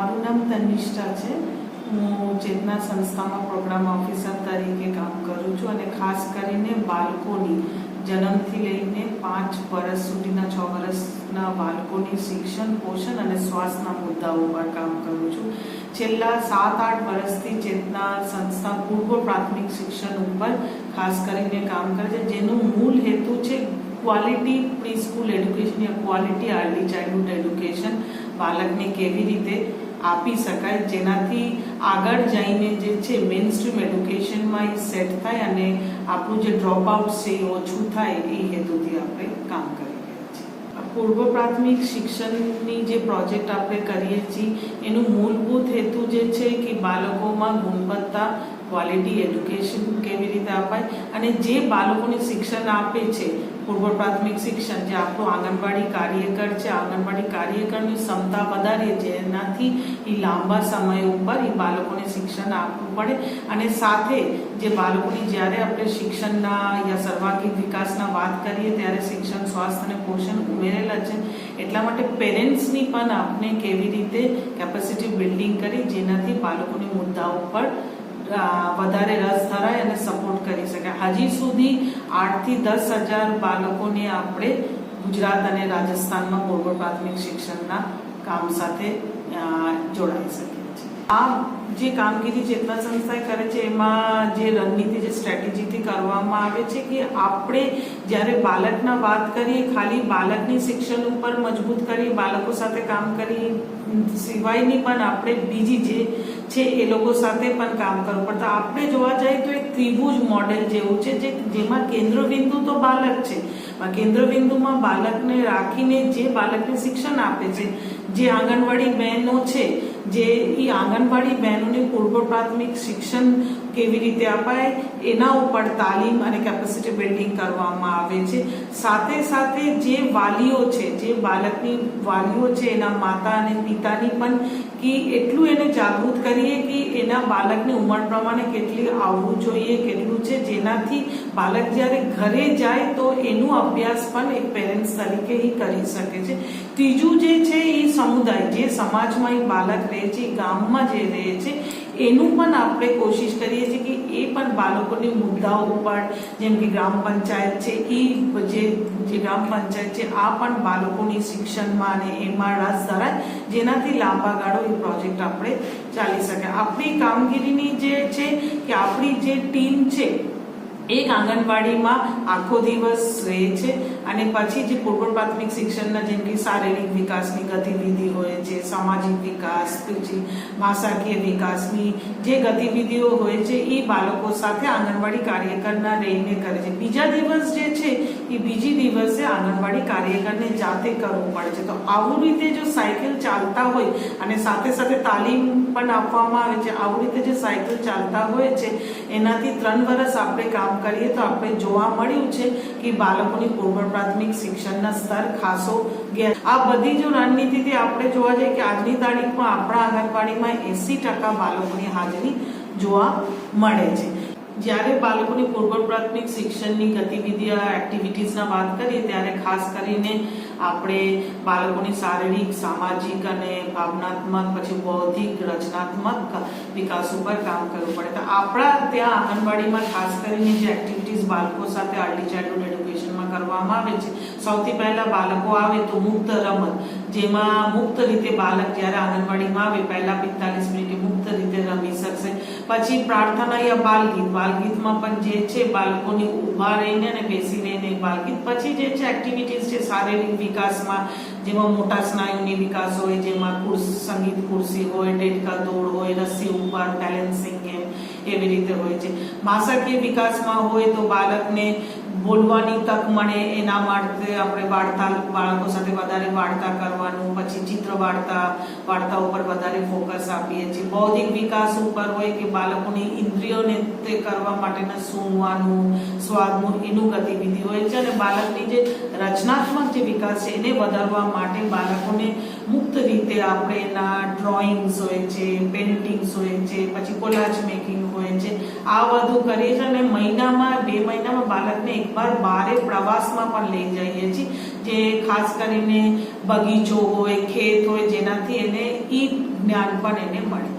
મારું નામ તનિષ્ઠા છે. હું ચેતના સંસ્થામાં પ્રોગ્રામ ઓફિસર તરીકે કામ કરું છું અને ખાસ કરીને બાળકોની જન્મથી લઈને 5 વર્ષ સુધીના 6 વર્ષના બાળકોની શિક્ષણ, પોષણ અને સ્વાસ્થ્યના મુદ્દાઓ પર કામ કરું છું. છેલ્લા 7-8 વર્ષથી ચેતના સંસ્થા પૂર્વ પ્રાથમિક શિક્ષણ ઉપર ખાસ કરીને કામ કરે છે, જેનું મૂળ હેતુ છે ક્વોલિટી પ્રી સ્કૂલ એડ્યુકેશન યા ક્વોલિટી અર્લી ચાઇલ્ડહુડ એડ્યુકેશન બાળકને કેવી રીતે આપી શકાય, જેનાથી આગળ જઈને જે છે મેઇન સ્ટ્રીમ એડ્યુકેશનમાં એ સેટ થાય અને આપણું જે ડ્રોપ આઉટ છે એ ઓછું થાય, એ હેતુથી આપણે કામ કરી રહ્યા છીએ. પૂર્વ પ્રાથમિક શિક્ષણની જે પ્રોજેક્ટ આપણે કરીએ છીએ એનું મૂળભૂત હેતુ જે છે કે બાળકોમાં ગુણવત્તા ક્વોલિટી એડ્યુકેશન કેવી રીતે અપાય અને જે બાળકોને શિક્ષણ આપે છે પૂર્વ પ્રાથમિક શિક્ષણ, જે આપણું આંગણવાડી કાર્યકર છે, આંગણવાડી કાર્યકરની ક્ષમતા વધારીએ, જેનાથી એ લાંબા સમય ઉપર એ બાળકોને શિક્ષણ આપવું પડે અને સાથે જે બાળકોની જ્યારે આપણે શિક્ષણના યા સર્વાંગી વિકાસના વાત કરીએ ત્યારે શિક્ષણ, સ્વાસ્થ્ય અને પોષણ ઉમેરેલા છે. એટલા માટે પેરેન્ટ્સની પણ આપણે કેવી રીતે કેપેસિટી બિલ્ડિંગ કરી, જેનાથી બાળકોની મુદ્દાઓ પર વધારે રસ ધરાય અને સપોર્ટ કરી શકાય. હજી સુધી 8 થી 10,000 બાળકોને આપણે ગુજરાત અને રાજસ્થાનમાં પૂર્વ પ્રાથમિક શિક્ષણના કામ સાથે જોડાઈ શકીએ છીએ. આ જે કામગીરી ચેતના સંસ્થાએ કરે છે એમાં જે રણનીતિ, જે સ્ટ્રેટેજીથી કરવામાં આવે છે કે આપણે જ્યારે બાળકના વાત કરીએ, ખાલી બાળકની શિક્ષણ ઉપર મજબૂત કરી, બાળકો સાથે કામ કરી સિવાયની પણ આપણે બીજી જે છે એ લોકો સાથે પણ કામ કરવું પડતું. આપણે જોવા જઈએ તો એક ત્રિભુજ મોડેલ જેવું છે, જેમાં કેન્દ્રબિંદુ તો બાળક છે. કેન્દ્રબિંદુમાં બાળકને રાખીને જે બાળકને શિક્ષણ આપે છે, જે આંગણવાડી બહેનો છે, જે એ આંગણવાડી બહેનોને પૂર્વ પ્રાથમિક શિક્ષણ કેવી રીતે અપાય એના ઉપર તાલીમ અને કેપેસિટી બિલ્ડિંગ કરવામાં આવે છે. સાથે સાથે જે વાલીઓ છે, જે બાળકની વાલીઓ છે, એના માતા અને પિતાની પણ કે એટલું એને જાગૃત કરીએ કે એના બાળકની ઉંમર પ્રમાણે કેટલી આવવું જોઈએ, કેટલું છે, જેનાથી બાળક જ્યારે ઘરે જાય તો એનું અભ્યાસ પણ એક પેરેન્ટ્સ તરીકે એ કરી શકે છે. ત્રીજું જે છે એ સમુદાય, જે સમાજમાં એ બાળક રહે છે, ગામમાં જે રહે છે, એનું પણ આપણે કોશિશ કરીએ છીએ કે એ પણ બાળકોની મુદ્દાઓ ઉપર, જેમ કે ગ્રામ પંચાયત છે, એ જે ગ્રામ પંચાયત છે આ પણ બાળકોની શિક્ષણમાં અને એમાં રસ ધરાય, જેનાથી લાંબા ગાળો એ પ્રોજેક્ટ આપણે ચાલી શકે. આપણી કામગીરીની જે છે કે આપણી જે ટીમ છે એક આંગણવાડીમાં આખો દિવસ રહે છે અને પછી જે પૂર્વ પ્રાથમિક શિક્ષણના જેમ કે શારીરિક વિકાસની ગતિવિધિ હોય છે, સામાજિક વિકાસ, પછી ભાષાકીય વિકાસની જે ગતિવિધિઓ હોય છે એ બાળકો સાથે આંગણવાડી કાર્યકરના રહીને કરે છે. બીજા દિવસ જે છે એ બીજી દિવસે આંગણવાડી કાર્યકરને જાતે કરવું પડે છે. તો આવું રીતે જો સાયકલ ચાલતા હોય અને સાથે સાથે તાલીમ પણ આપવામાં આવે છે, આવું રીતે જે સાયકલ ચાલતા હોય છે, એનાથી 3 વર્ષ આપણે કામ કરીએ તો આપણે જોવા મળ્યું છે કે બાળકોની પૂર્વ પ્રાથમિક શિક્ષણના સ્તર ખાસો ગયા. આ બધી જો રણનીતિથી આપણે જોવા જઈએ કે આજની તારીખમાં આપણા આંગણવાડીમાં 80% બાળકોની હાજરી જોવા મળે છે. જ્યારે બાળકોની પૂર્વ પ્રાથમિક શિક્ષણની ગતિવિધિ એક્ટિવિટીઝના વાત કરીએ ત્યારે ખાસ કરીને આપણે બાળકોની શારીરિક, સામાજિક અને ભાવનાત્મક, પછી બૌદ્ધિક, રચનાત્મક વિકાસ ઉપર કામ કરવું પડે. તો આપણા ત્યાં આંગણવાડીમાં ખાસ કરીને જે એક્ટિવિટીઝ બાળકો સાથે અર્લી ચાઇલ્ડહુડ એડ્યુકેશનમાં કરવામાં આવે છે, સૌથી પહેલા બાળકો આવે તો મુક્ત રમત, જેમાં મુક્ત રીતે બાળક જ્યારે આંગણવાડીમાં આવે પહેલા 45 મિનિટ મુક્ત રીતે રમી શકશે. પછી પ્રાર્થના યા બાલગીતમાં પણ જે છે બાળકોની ઊભા રહીને અને બેસી રહીને બાલગીત. પછી જે છે એક્ટિવિટીઝ છે શારીરિક વિકાસમાં, જેમાં મોટા સ્નાયુની વિકાસ હોય, જેમાં સંગીત ખુરશી હોય, ડેડકા દોડ હોય, રસ્સી ઉપર, બેલેન્સિંગ ગેમ એવી રીતે હોય છે. ભાષાકીય વિકાસમાં હોય તો બાળકને બોલવાની તક મળે એના માટે આપણે બાળકો સાથે વધારે વાર્તા કરવાનું, પછી ચિત્ર વાર્તા ઉપર વધારે ફોકસ આપીએ છીએ. બૌદ્ધિક વિકાસ ઉપર હોય કે બાળકોની ઇન્દ્રિયોને તે કરવા માટેના સૂંઘવાનું, સ્વાદનું એનું ગતિવિધિ હોય છે. અને બાળકની જે રચનાત્મક જે વિકાસ છે એને વધારવા માટે બાળકોને મુક્ત રીતે આપણે એના ડ્રોઈંગ્સ હોય છે, પેઇન્ટિંગ્સ હોય છે, પછી કોલાજ મેકિંગ હોય છે, આ બધું કરીએ છીએ અને મહિનામાં 2 મહિનામાં બાળકને એકવાર બહાર પ્રવાસમાં પણ લઈ જઈએ છીએ, જે ખાસ કરીને બગીચો હોય, ખેત હોય, જેનાથી એને ઈ જ્ઞાન પણ એને મળે.